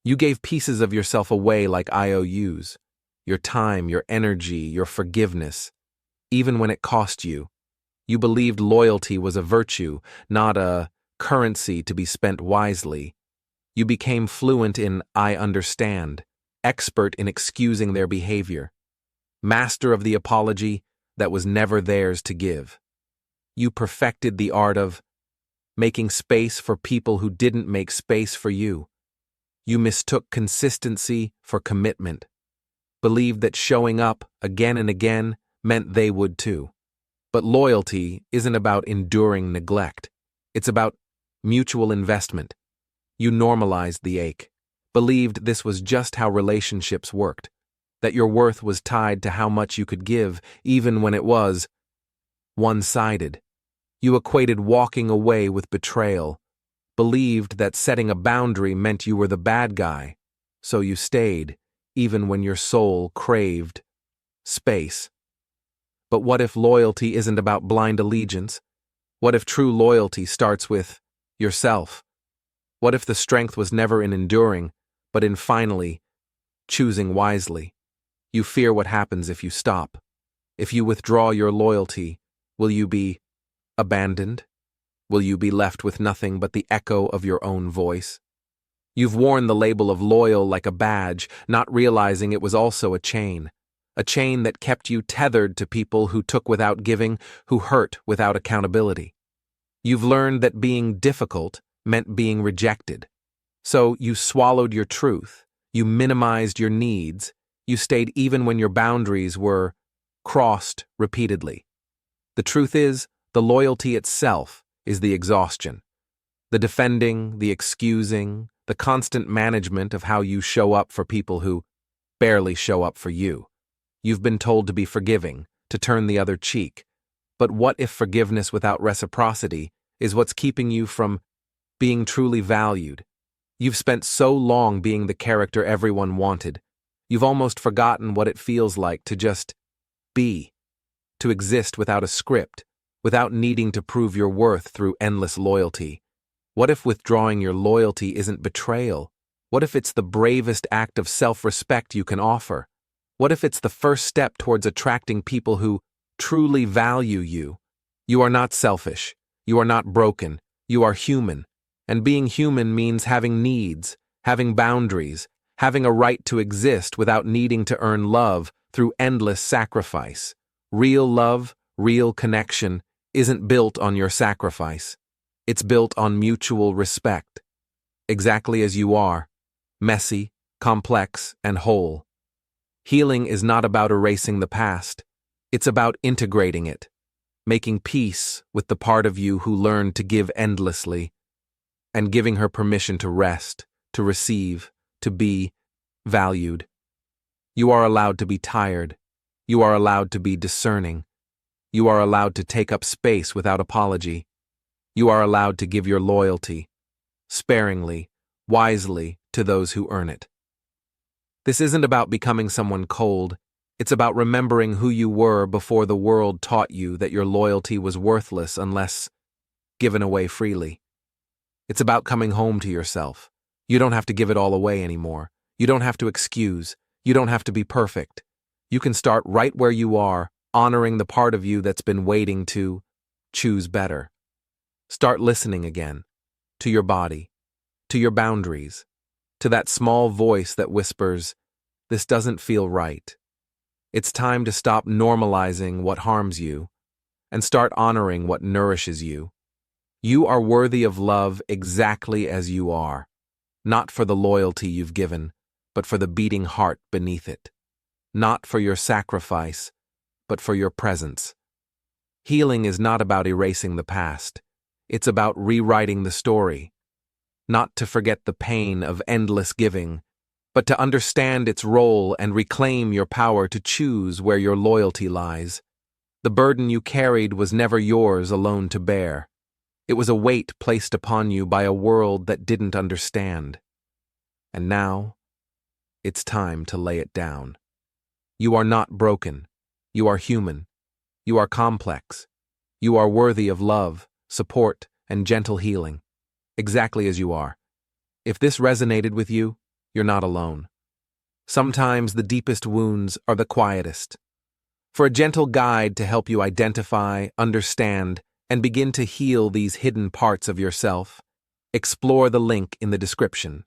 You gave pieces of yourself away like IOUs, your time, your energy, your forgiveness, even when it cost you. You believed loyalty was a virtue, not a currency to be spent wisely. You became fluent in "I understand," expert in excusing their behavior, master of the apology that was never theirs to give. You perfected the art of making space for people who didn't make space for you. You mistook consistency for commitment, believed that showing up again and again meant they would too. But loyalty isn't about enduring neglect. It's about mutual investment. You normalized the ache, believed this was just how relationships worked, that your worth was tied to how much you could give, even when it was one-sided. You equated walking away with betrayal, believed that setting a boundary meant you were the bad guy, so you stayed, even when your soul craved space. But what if loyalty isn't about blind allegiance? What if true loyalty starts with yourself? What if the strength was never in enduring, but in finally choosing wisely? You fear what happens if you stop. If you withdraw your loyalty, will you be abandoned? Will you be left with nothing but the echo of your own voice? You've worn the label of loyal like a badge, not realizing it was also a chain that kept you tethered to people who took without giving, who hurt without accountability. You've learned that being difficult meant being rejected. So you swallowed your truth, you minimized your needs, you stayed even when your boundaries were crossed repeatedly. The truth is, the loyalty itself is the exhaustion. The defending, the excusing, the constant management of how you show up for people who barely show up for you. You've been told to be forgiving, to turn the other cheek. But what if forgiveness without reciprocity is what's keeping you from being truly valued? You've spent so long being the character everyone wanted. You've almost forgotten what it feels like to just be, to exist without a script, without needing to prove your worth through endless loyalty. What if withdrawing your loyalty isn't betrayal? What if it's the bravest act of self-respect you can offer? What if it's the first step towards attracting people who truly value you? You are not selfish. You are not broken. You are human. And being human means having needs, having boundaries, having a right to exist without needing to earn love through endless sacrifice. Real love, real connection, isn't built on your sacrifice. It's built on mutual respect. Exactly as you are, messy, complex, and whole. Healing is not about erasing the past. It's about integrating it, making peace with the part of you who learned to give endlessly, and giving her permission to rest, to receive, to be valued. You are allowed to be tired. You are allowed to be discerning. You are allowed to take up space without apology. You are allowed to give your loyalty, sparingly, wisely, to those who earn it. This isn't about becoming someone cold. It's about remembering who you were before the world taught you that your loyalty was worthless unless given away freely. It's about coming home to yourself. You don't have to give it all away anymore. You don't have to excuse. You don't have to be perfect. You can start right where you are, honoring the part of you that's been waiting to choose better. Start listening again, to your body, to your boundaries, to that small voice that whispers, "This doesn't feel right." It's time to stop normalizing what harms you and start honoring what nourishes you. You are worthy of love exactly as you are, not for the loyalty you've given, but for the beating heart beneath it. Not for your sacrifice, but for your presence. Healing is not about erasing the past. It's about rewriting the story. Not to forget the pain of endless giving, but to understand its role and reclaim your power to choose where your loyalty lies. The burden you carried was never yours alone to bear. It was a weight placed upon you by a world that didn't understand. And now, it's time to lay it down. You are not broken. You are human. You are complex. You are worthy of love, support, and gentle healing, exactly as you are. If this resonated with you, you're not alone. Sometimes the deepest wounds are the quietest. For a gentle guide to help you identify, understand, and begin to heal these hidden parts of yourself, explore the link in the description.